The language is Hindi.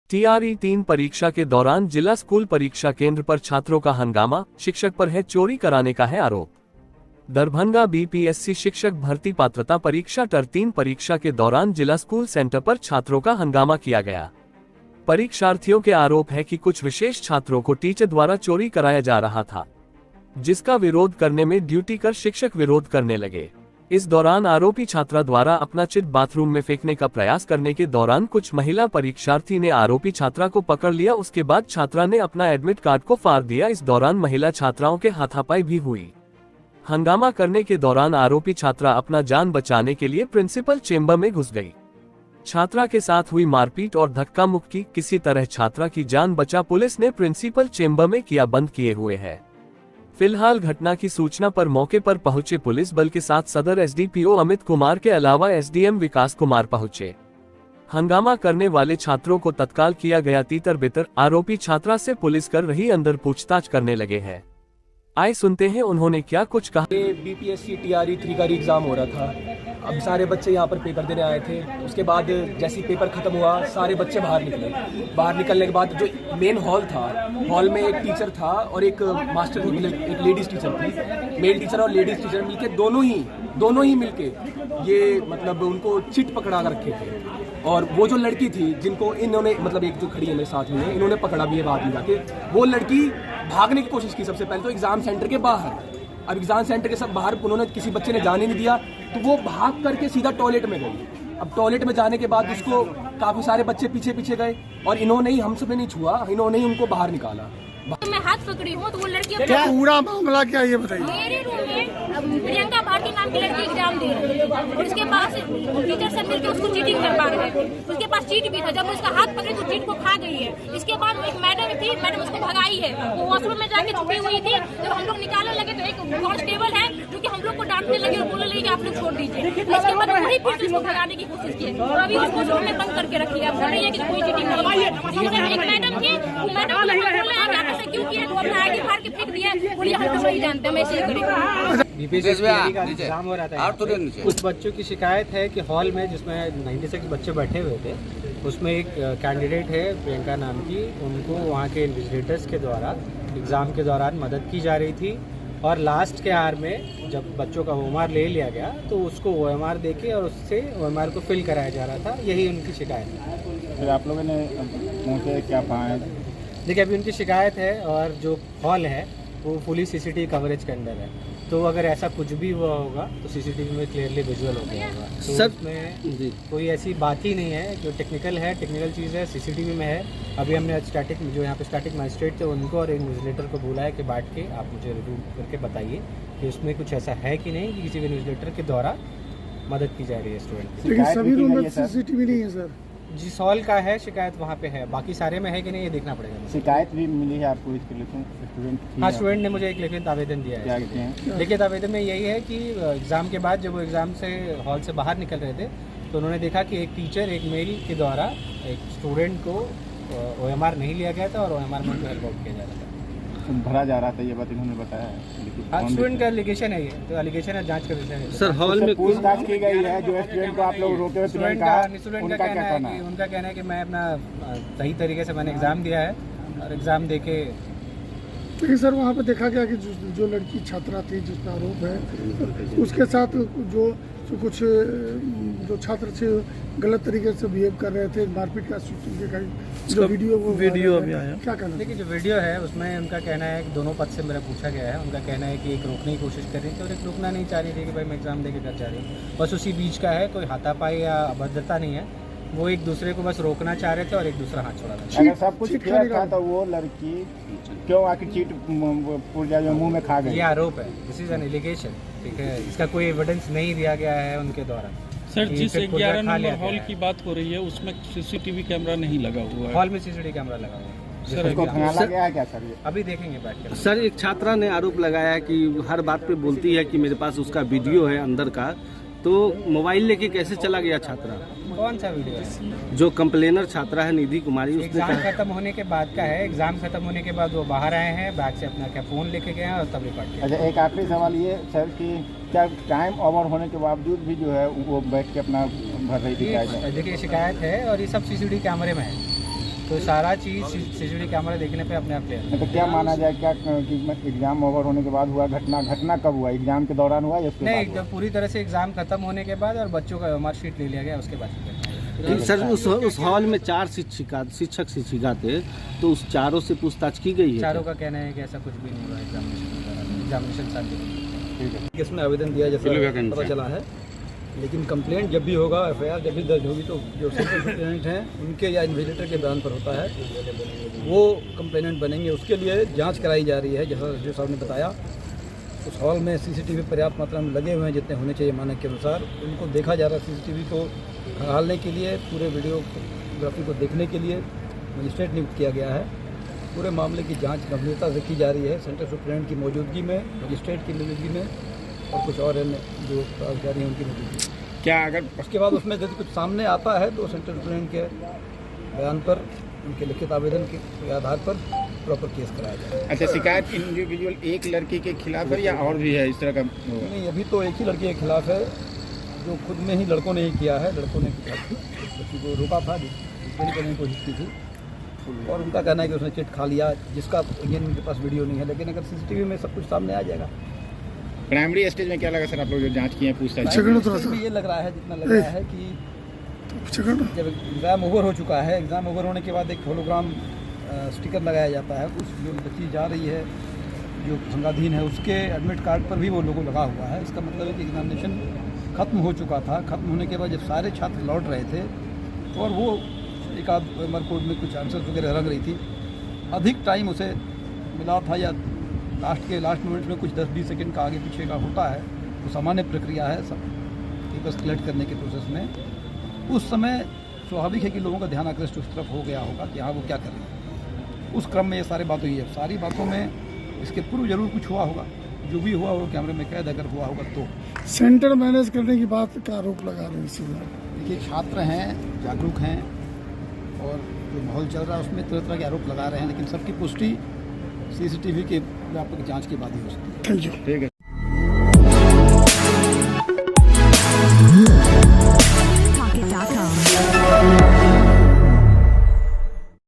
TRE 3 परीक्षा के दौरान जिला स्कूल परीक्षा केंद्र पर छात्रों का हंगामा, शिक्षक पर है चोरी कराने का है आरोप। दरभंगा BPSC शिक्षक भर्ती पात्रता परीक्षा TRE 3 परीक्षा के दौरान जिला स्कूल सेंटर पर छात्रों का हंगामा किया गया। परीक्षार्थियों के आरोप है कि कुछ विशेष छात्रों को टीचर द्वारा चोरी कराया जा रहा था, जिसका विरोध करने में ड्यूटी कर शिक्षक विरोध करने लगे। इस दौरान आरोपी छात्रा द्वारा अपना चिट बाथरूम में फेंकने का प्रयास करने के दौरान कुछ महिला परीक्षार्थी ने आरोपी छात्रा को पकड़ लिया। उसके बाद छात्रा ने अपना एडमिट कार्ड को फाड़ दिया। इस दौरान महिला छात्राओं के हाथापाई भी हुई। हंगामा करने के दौरान आरोपी छात्रा अपना जान बचाने के लिए प्रिंसिपल चेंबर में घुस गई। छात्रा के साथ हुई मारपीट और धक्का मुक्की, किसी तरह छात्रा की जान बचा पुलिस ने प्रिंसिपल चेंबर में किया बंद किए हुए है। फिलहाल घटना की सूचना पर मौके पर पहुंचे पुलिस बल के साथ सदर SDPO अमित कुमार के अलावा SDM विकास कुमार पहुंचे। हंगामा करने वाले छात्रों को तत्काल किया गया तीतर बितर। आरोपी छात्रा से पुलिस कर रही अंदर पूछताछ करने लगे हैं। आए सुनते हैं उन्होंने क्या कुछ कहा। BPSC TRE 3 का एग्जाम हो रहा था। अब सारे बच्चे यहाँ पर पेपर देने आए थे। उसके बाद जैसे ही पेपर खत्म हुआ सारे बच्चे बाहर निकले। बाहर निकलने के बाद जो मेन हॉल था, हॉल में एक टीचर था और एक मास्टर एक लेडीज टीचर थी। मेल टीचर और लेडीज टीचर मिलके दोनों ही मिलके ये मतलब उनको चिट पकड़ा कर रखे थे। और वो जो लड़की थी जिनको इन्होंने मतलब एक जो खड़ी है मेरे साथ में, इन्होंने पकड़ा भी है बाद में जाके। वो लड़की भागने की कोशिश की सबसे पहले तो एग्जाम सेंटर के बाहर। अब एग्जाम सेंटर के सब बाहर उन्होंने किसी बच्चे ने जाने नहीं दिया तो वो भाग करके सीधा टॉयलेट में गई। अब टॉयलेट में जाने के बाद उसको काफी सारे बच्चे पीछे गए और इन्होंने ही, हमसे नहीं छुआ, इन्होंने ही उनको बाहर निकाला। तो मैं हाथ पकड़ी हूँ तो वो लड़की क्या पूरा मामला क्या ये बताइए। मेरे रूम में प्रियंका भारती नाम की लड़की एग्जाम दे रही है और उसके पास टीचर सब मिलकर उसको चीटिंग कर पा रहे थे। उसके पास चीट भी था। जब उसका हाथ पकड़े तो चीट को खा गई है। इसके बाद एक मैडम थी, मैडम उसको भगाई है। वो वॉशरूम में जाके छुपी हुई थी। जब हम लोग निकालने लगे तो एक कांस्टेबल है जो कि हम लोग को डांटने लगे और बोलने लगे कि आप लोग छोड़ दीजिए। इसके बाद वही फिर उसको भगाने की कोशिश की और अभी उसको रूम में बंद करके रखी है। बोल रही है कि कोई चीटिंग नहीं है। एक मैडम थी, वो मैडम बोल रहे हैं कि आपसे क्यों किया, तो अपना ID फाड़ के फेंक दिया। बोलिए हम लोग नहीं जानते, हम ऐसे ही करेंगे। BPSC का एग्जाम हो रहा था। कुछ बच्चों की शिकायत है कि हॉल में जिसमें 96 बच्चे बैठे हुए थे, उसमें एक कैंडिडेट है प्रियंका नाम की, उनको वहाँ के इन्विजिलेटर्स के द्वारा एग्ज़ाम के दौरान मदद की जा रही थी। और लास्ट के आवर में जब बच्चों का OMR ले लिया गया तो उसको OMR देके और उससे OMR को फिल कराया जा रहा था। यही उनकी शिकायत है। फिर आप लोगों ने पहुँचे क्या पाया? देखिए अभी उनकी शिकायत है और जो हॉल है वो फुली CCTV कवरेज के अंदर है। तो अगर ऐसा कुछ भी हुआ होगा तो CCTV में क्लियरली विजुअल हो गया होगा। तो सर में कोई ऐसी बात ही नहीं है। जो टेक्निकल चीज़ है CCTV में है। अभी हमने स्टैटिक जो यहाँ पे स्टैटिक मजिस्ट्रेट थे उनको और इन्विजिलेटर को बुलाया कि बैठ के आप मुझे रिव्यू करके बताइए कि उसमें कुछ ऐसा है कि नहीं कि किसी भी इन्विजिलेटर के द्वारा मदद की जा रही है स्टूडेंट। लेकिन सभी रूम में CCTV नहीं है सर। जी हॉल का है, शिकायत वहाँ पे है, बाकी सारे में है कि नहीं ये देखना पड़ेगा। शिकायत भी मिली है आपको इसके लिए? स्टूडेंट हाँ, स्टूडेंट ने मुझे एक लिखित आवेदन दिया है। क्या कहते हैं? लिखित आवेदन में यही है कि एग्ज़ाम के बाद जब वो एग्ज़ाम से हॉल से बाहर निकल रहे थे तो उन्होंने देखा कि एक टीचर एक मेल के द्वारा एक स्टूडेंट को OMR नहीं लिया गया था और OMR में उनको हेल्प आउट किया जा रहा था, भरा जा रहा था। ये बात इन्होंने बताया है। हाँ, स्टूडेंट का एलिगेशन है ये, तो एलिगेशन है, जांच का विषय है। सर हॉल में पूछताछ की गई है जो स्टूडेंट को आप लोग रोके हुए स्टूडेंट का कहना है कि मैं अपना सही तरीके से मैंने एग्ज़ाम दिया है और एग्ज़ाम दे के। लेकिन सर वहाँ पे देखा गया कि जो लड़की छात्रा थी जिस पर आरोप है उसके साथ जो कुछ जो छात्र थे गलत तरीके से बिहेव कर रहे थे, मारपीट का जो वीडियो अभी आया, क्या कहना? देखिए जो वीडियो है उसमें उनका कहना है कि दोनों पद से मेरा पूछा गया है। उनका कहना है कि एक रोकने की कोशिश कर रही थी और एक रोकना नहीं चाह रही थी कि भाई मैं एग्ज़ाम देके कर जा रही हूँ। बस उसी बीच का है, कोई हाथापाई या अभद्रता नहीं है। वो एक दूसरे को बस रोकना चाह रहे थे और एक दूसरा हाथ छोड़ा था। अगर सब कुछ क्लियर था तो वो लड़की क्यों आके चीट पुर्जा जो मुंह में खा गई? ये आरोप है, दिस इज एन एलिगेशन, ठीक है। इसका कोई एविडेंस नहीं दिया गया है उनके द्वारा। सर जिस 11 नंबर हॉल की बात हो रही है उसमें CCTV कैमरा नहीं लगा हुआ है। हॉल में CCTV कैमरा लगा हुआ है। सर उसको खंगाला गया है क्या सर? ये अभी देखेंगे बैठ कर। सर एक छात्रा ने आरोप लगाया है कि हर बात पे बोलती है कि मेरे पास उसका वीडियो है अंदर का, तो मोबाइल लेके कैसे चला गया छात्रा? कौन सा वीडियो है? जो कंप्लेनर छात्रा है निधि कुमारी, उसने एग्जाम खत्म होने के बाद का है। एग्जाम खत्म होने के बाद वो बाहर आए हैं, बैग से अपना क्या फ़ोन लेके गए हैं और तब रिकॉर्ड किया। अच्छा एक आखिरी सवाल ये सर कि क्या टाइम ओवर होने के बावजूद भी जो है वो बैठ के अपना भर रही थी? देखिए शिकायत है और ये सब CCTV कैमरे में है। तो सारा चीज़ सीसीटीवी कैमरा देखने पे अपने आप क्लियर। तो क्या माना जाए, क्या कि एग्जाम ओवर होने के बाद हुआ घटना कब हुआ, एग्जाम के दौरान हुआ या उसके बाद नहीं, हुआ? पूरी तरह से एग्ज़ाम खत्म होने के बाद और बच्चों का मार्कशीट ले लिया गया उसके बाद। सर उस हॉल में 4 शिक्षिका थे, तो उस चारों से पूछताछ की गई है? चारों का कहना है कि ऐसा कुछ भी नहीं हुआ एग्जामिनेशन सर्टिफिकेट। इसमें आवेदन दिया जैसा पता चला है, लेकिन कंप्लेंट जब भी होगा, एफआईआर जब भी दर्ज होगी, तो जो सेंट्रल सुप्रीटेंडेंट हैं उनके या इन्विजिलेटर के बयान पर होता है, वो कंप्लेनेंट बनेंगे। उसके लिए जांच कराई जा रही है। जैसा जो साहब ने बताया, उस हॉल में सीसीटीवी पर्याप्त मात्रा में लगे हुए हैं, जितने होने चाहिए मानक के अनुसार। उनको देखा जा रहा है, सीसीटीवी को खंगालने के लिए, पूरे वीडियोग्राफी को देखने के लिए मजिस्ट्रेट नियुक्त किया गया है। पूरे मामले की जाँच गंभीरता से की जा रही है, सेंट्रल सुप्रीटेंडेंट की मौजूदगी में, मजिस्ट्रेट की मौजूदगी में और कुछ और अन्य जो अधिकारी हैं उनकी मौजूदगी। क्या अगर उसके बाद उसमें यदि कुछ सामने आता है तो सेंट्रल सुप्रीटेंडेंट के बयान पर, उनके लिखित आवेदन के आधार पर प्रॉपर केस कराया जाए। अच्छा, शिकायत इंडिविजुअल एक लड़की के खिलाफ है या और भी है इस तरह का? नहीं, अभी तो एक ही लड़की के खिलाफ है, जो खुद में ही लड़कों ने ही किया है। लड़कों ने लड़की को रोका था, डिटेन करने की कोशिश की थी, और उनका कहना है कि उसने चिट खा लिया, जिसका ये उनके पास वीडियो नहीं है। लेकिन अगर सीसीटीवी में सब कुछ सामने आ जाएगा। प्राइमरी स्टेज में क्या लगा सर, आप लोग जो जांच किए हैं, पूछताछ? ये लग रहा है, जितना लग रहा है कि जब एग्ज़ाम ओवर हो चुका है, एग्ज़ाम ओवर होने के बाद एक होलोग्राम स्टिकर लगाया जाता है। उस जो बच्ची जा रही है, जो संज्ञाधीन है, उसके एडमिट कार्ड पर भी वो लोगो लगा हुआ है। इसका मतलब है कि एग्जामिनेशन खत्म हो चुका था। खत्म होने के बाद जब सारे छात्र लौट रहे थे, और वो एक आध एमआर कोड में कुछ आंसर्स वगैरह रख रही थी, अधिक टाइम उसे मिला था, या लास्ट मोमेंट में कुछ 10-20 सेकंड का आगे पीछे का होता है, तो सामान्य प्रक्रिया है सब पेपर्स कलेक्ट करने के प्रोसेस में। उस समय स्वाभाविक है कि लोगों का ध्यान आकृष्ट उस तरफ हो गया होगा कि हाँ वो क्या कर रहे हैं। उस क्रम में ये सारी बात हुई है। सारी बातों में इसके पूर्व जरूर कुछ हुआ होगा, जो भी हुआ वो कैमरे में कैद अगर हुआ होगा तो। सेंटर मैनेज करने की बात का आरोप लगा रहे हैं। देखिए, छात्र हैं, जागरूक हैं, और जो माहौल चल रहा है उसमें तरह तरह के आरोप लगा रहे हैं, लेकिन सबकी पुष्टि सीसीटीवी के व्यापक जांच के बाद ही हो सकती है। Thank you. ठीक है।